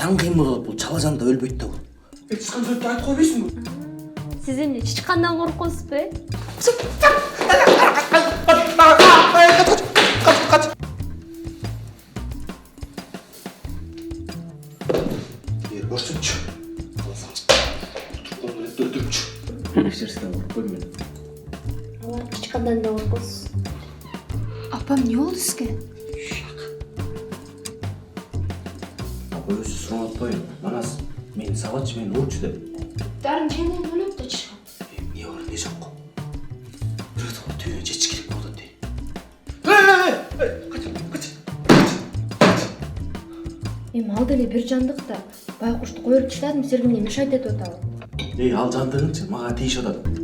таң кыймыл болуп бул чала жанда өлбөйт да бул. Ешқандай сөйтіп айтып қоймайсың ба? Сиз эмне чычкандан коркосузбу? Көрсөтчү. Өлтүрүпчү. Эч нерседен коркпойм мен. Алар чычкандан да коркосуз. Апам не болду сизге? Апа өзү сурап атпайбы? Манас мени сабатчы, мени урчу деп. Дарын жайынан өлөт да чычкан. Эмне бар, эмне жок. Бирөө түйүнө чечиш керек болуп атат дейт. Эми ал деле бир жандык да. Байкушту коюп таштадым, силерге эмне мешать этип атабы? Ал жандыгыңчы мага тийишип атат.